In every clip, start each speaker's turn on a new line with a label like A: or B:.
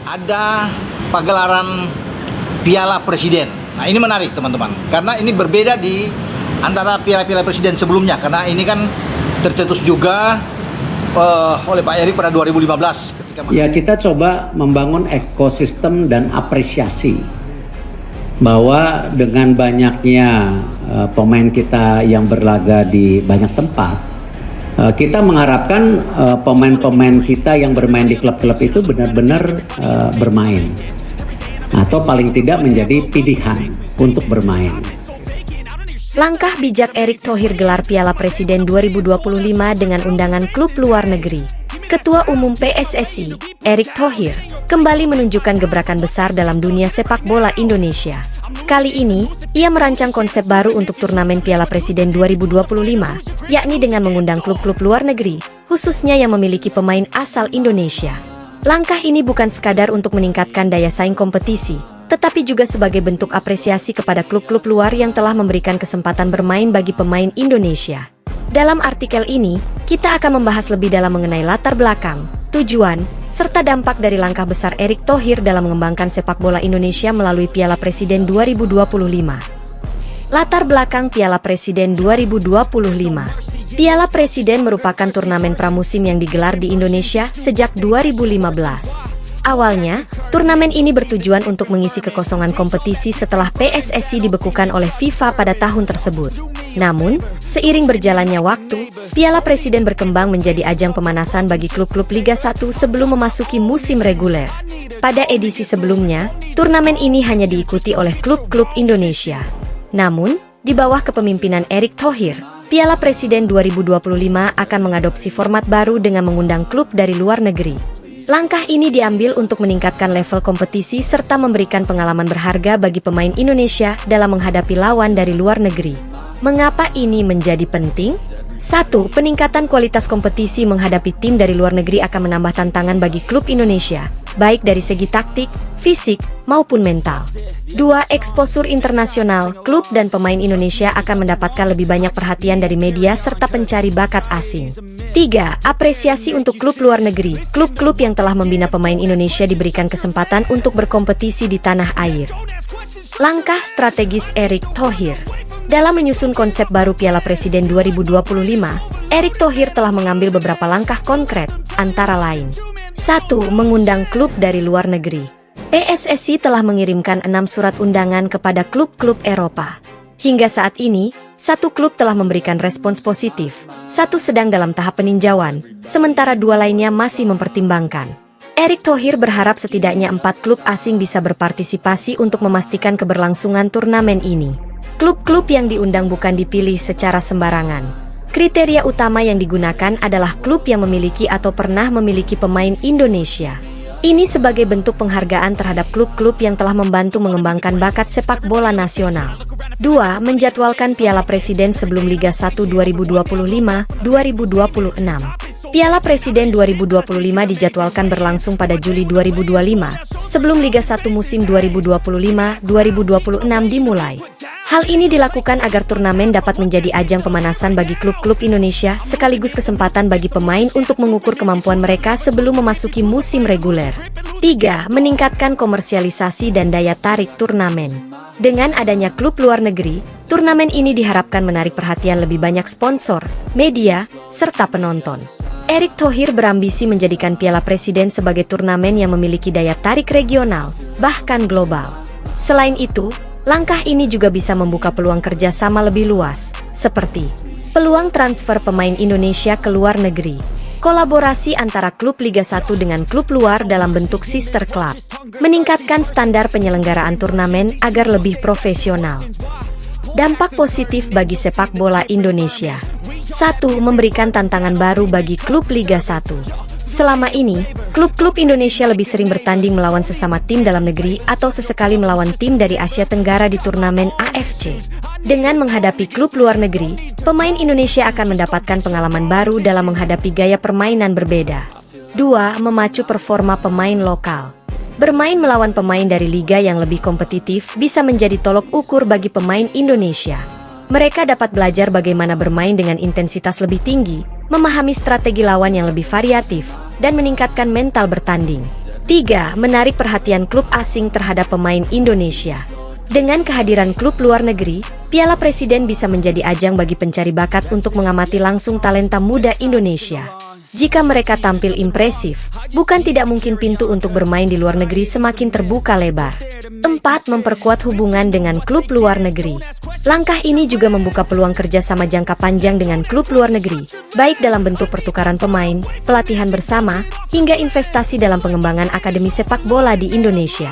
A: ada pagelaran Piala Presiden. Nah, ini menarik teman-teman, karena ini berbeda di antara piala-piala presiden sebelumnya, karena ini kan tercetus juga oleh Pak Erik pada 2015 ketika
B: ya, kita coba membangun ekosistem dan apresiasi bahwa dengan banyaknya pemain kita yang berlaga di banyak tempat, kita mengharapkan pemain-pemain kita yang bermain di klub-klub itu benar-benar bermain atau paling tidak menjadi pilihan untuk bermain.
C: Langkah bijak Erick Thohir gelar Piala Presiden 2025 dengan undangan klub luar negeri. Ketua Umum PSSI, Erick Thohir, kembali menunjukkan gebrakan besar dalam dunia sepak bola Indonesia. Kali ini, ia merancang konsep baru untuk turnamen Piala Presiden 2025, yakni dengan mengundang klub-klub luar negeri, khususnya yang memiliki pemain asal Indonesia. Langkah ini bukan sekadar untuk meningkatkan daya saing kompetisi, tetapi juga sebagai bentuk apresiasi kepada klub-klub luar yang telah memberikan kesempatan bermain bagi pemain Indonesia. Dalam artikel ini, kita akan membahas lebih dalam mengenai latar belakang, tujuan, serta dampak dari langkah besar Erick Thohir dalam mengembangkan sepak bola Indonesia melalui Piala Presiden 2025. Latar belakang Piala Presiden 2025. Piala Presiden merupakan turnamen pramusim yang digelar di Indonesia sejak 2015. Awalnya, turnamen ini bertujuan untuk mengisi kekosongan kompetisi setelah PSSI dibekukan oleh FIFA pada tahun tersebut. Namun, seiring berjalannya waktu, Piala Presiden berkembang menjadi ajang pemanasan bagi klub-klub Liga 1 sebelum memasuki musim reguler. Pada edisi sebelumnya, turnamen ini hanya diikuti oleh klub-klub Indonesia. Namun, di bawah kepemimpinan Erick Thohir, Piala Presiden 2025 akan mengadopsi format baru dengan mengundang klub dari luar negeri. Langkah ini diambil untuk meningkatkan level kompetisi serta memberikan pengalaman berharga bagi pemain Indonesia dalam menghadapi lawan dari luar negeri. Mengapa ini menjadi penting? 1. Peningkatan kualitas kompetisi menghadapi tim dari luar negeri akan menambah tantangan bagi klub Indonesia, baik dari segi taktik, fisik, maupun mental. 2. Eksposur internasional, klub dan pemain Indonesia akan mendapatkan lebih banyak perhatian dari media serta pencari bakat asing. 3. Apresiasi untuk klub luar negeri, klub-klub yang telah membina pemain Indonesia diberikan kesempatan untuk berkompetisi di tanah air. Langkah strategis Erick Thohir. Dalam menyusun konsep baru Piala Presiden 2025, Erick Thohir telah mengambil beberapa langkah konkret, antara lain. 1. Mengundang klub dari luar negeri. PSSI telah mengirimkan 6 surat undangan kepada klub-klub Eropa. Hingga saat ini, 1 klub telah memberikan respons positif, 1 sedang dalam tahap peninjauan, sementara 2 lainnya masih mempertimbangkan. Erick Thohir berharap setidaknya 4 klub asing bisa berpartisipasi untuk memastikan keberlangsungan turnamen ini. Klub-klub yang diundang bukan dipilih secara sembarangan. Kriteria utama yang digunakan adalah klub yang memiliki atau pernah memiliki pemain Indonesia. Ini sebagai bentuk penghargaan terhadap klub-klub yang telah membantu mengembangkan bakat sepak bola nasional. 2. Menjadwalkan Piala Presiden sebelum Liga 1 2025-2026. Piala Presiden 2025 dijadwalkan berlangsung pada Juli 2025, sebelum Liga 1 musim 2025-2026 dimulai. Hal ini dilakukan agar turnamen dapat menjadi ajang pemanasan bagi klub-klub Indonesia sekaligus kesempatan bagi pemain untuk mengukur kemampuan mereka sebelum memasuki musim reguler. 3. Meningkatkan komersialisasi dan daya tarik turnamen. Dengan adanya klub luar negeri, turnamen ini diharapkan menarik perhatian lebih banyak sponsor, media, serta penonton. Erick Thohir berambisi menjadikan Piala Presiden sebagai turnamen yang memiliki daya tarik regional, bahkan global. Selain itu, langkah ini juga bisa membuka peluang kerjasama lebih luas, seperti peluang transfer pemain Indonesia ke luar negeri, kolaborasi antara klub Liga 1 dengan klub luar dalam bentuk sister club, meningkatkan standar penyelenggaraan turnamen agar lebih profesional. Dampak positif bagi sepak bola Indonesia. 1. Memberikan tantangan baru bagi klub Liga 1. Selama ini, klub-klub Indonesia lebih sering bertanding melawan sesama tim dalam negeri atau sesekali melawan tim dari Asia Tenggara di turnamen AFC. Dengan menghadapi klub luar negeri, pemain Indonesia akan mendapatkan pengalaman baru dalam menghadapi gaya permainan berbeda. 2. Memacu performa pemain lokal. Bermain melawan pemain dari liga yang lebih kompetitif bisa menjadi tolok ukur bagi pemain Indonesia. Mereka dapat belajar bagaimana bermain dengan intensitas lebih tinggi, memahami strategi lawan yang lebih variatif, dan meningkatkan mental bertanding. 3. Menarik perhatian klub asing terhadap pemain Indonesia. Dengan kehadiran klub luar negeri, Piala Presiden bisa menjadi ajang bagi pencari bakat untuk mengamati langsung talenta muda Indonesia. Jika mereka tampil impresif, bukan tidak mungkin pintu untuk bermain di luar negeri semakin terbuka lebar. 4. Memperkuat hubungan dengan klub luar negeri. Langkah ini juga membuka peluang kerjasama jangka panjang dengan klub luar negeri, baik dalam bentuk pertukaran pemain, pelatihan bersama, hingga investasi dalam pengembangan akademi sepak bola di Indonesia.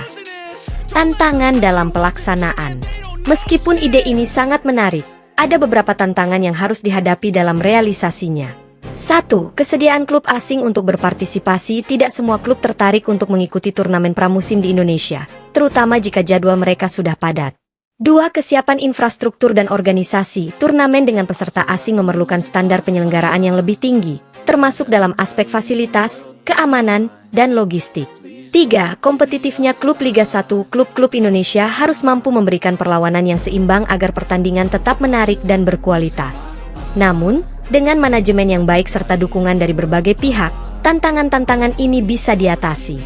C: Tantangan dalam pelaksanaan. Meskipun ide ini sangat menarik, ada beberapa tantangan yang harus dihadapi dalam realisasinya. 1. Kesediaan klub asing untuk berpartisipasi. Tidak semua klub tertarik untuk mengikuti turnamen pramusim di Indonesia, terutama jika jadwal mereka sudah padat. 2. Kesiapan infrastruktur dan organisasi. Turnamen dengan peserta asing memerlukan standar penyelenggaraan yang lebih tinggi, termasuk dalam aspek fasilitas, keamanan, dan logistik. 3. Kompetitifnya klub Liga 1. Klub-klub Indonesia harus mampu memberikan perlawanan yang seimbang agar pertandingan tetap menarik dan berkualitas. Namun, dengan manajemen yang baik serta dukungan dari berbagai pihak, tantangan-tantangan ini bisa diatasi.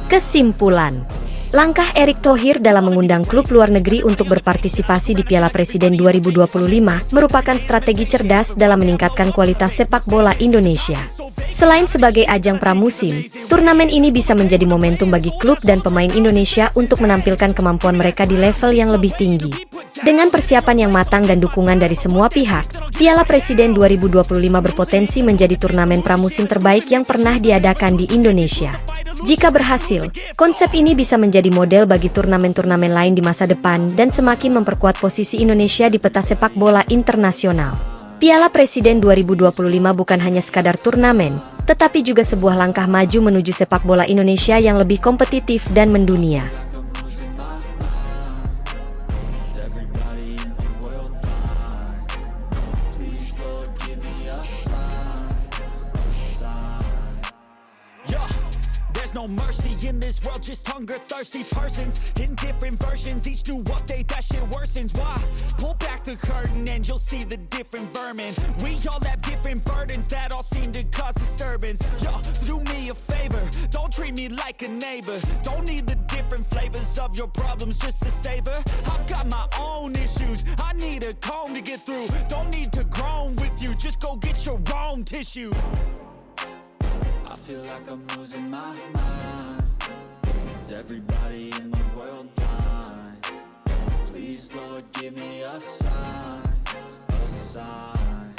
C: Kesimpulan, langkah Erick Thohir dalam mengundang klub luar negeri untuk berpartisipasi di Piala Presiden 2025 merupakan strategi cerdas dalam meningkatkan kualitas sepak bola Indonesia. Selain sebagai ajang pramusim, turnamen ini bisa menjadi momentum bagi klub dan pemain Indonesia untuk menampilkan kemampuan mereka di level yang lebih tinggi. Dengan persiapan yang matang dan dukungan dari semua pihak, Piala Presiden 2025 berpotensi menjadi turnamen pramusim terbaik yang pernah diadakan di Indonesia. Jika berhasil, konsep ini bisa menjadi model bagi turnamen-turnamen lain di masa depan dan semakin memperkuat posisi Indonesia di peta sepak bola internasional. Piala Presiden 2025 bukan hanya sekadar turnamen, tetapi juga sebuah langkah maju menuju sepak bola Indonesia yang lebih kompetitif dan mendunia.
D: No mercy in this world, just hunger thirsty persons in different versions, each new update that shit worsens. Why? Pull back the curtain and you'll see the different vermin. We all have different burdens that all seem to cause disturbance. Yo, so do me a favor, don't treat me like a neighbor. Don't need the different flavors of your problems just to savor. I've got my own issues, I need a comb to get through. Don't need to groan with you, just go get your own tissue. I feel like I'm losing my mind. Is everybody in the world blind? Please, Lord, give me a sign, a sign.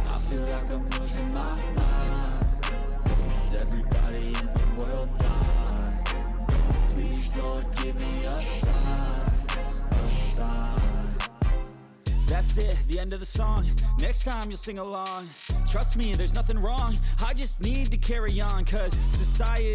D: I feel like I'm losing my mind. Is everybody in the world blind? Please, Lord, give me a sign, a sign. That's it, the end of the song. Next time you'll sing along. Trust me, there's nothing wrong. I just need to carry on, 'cause society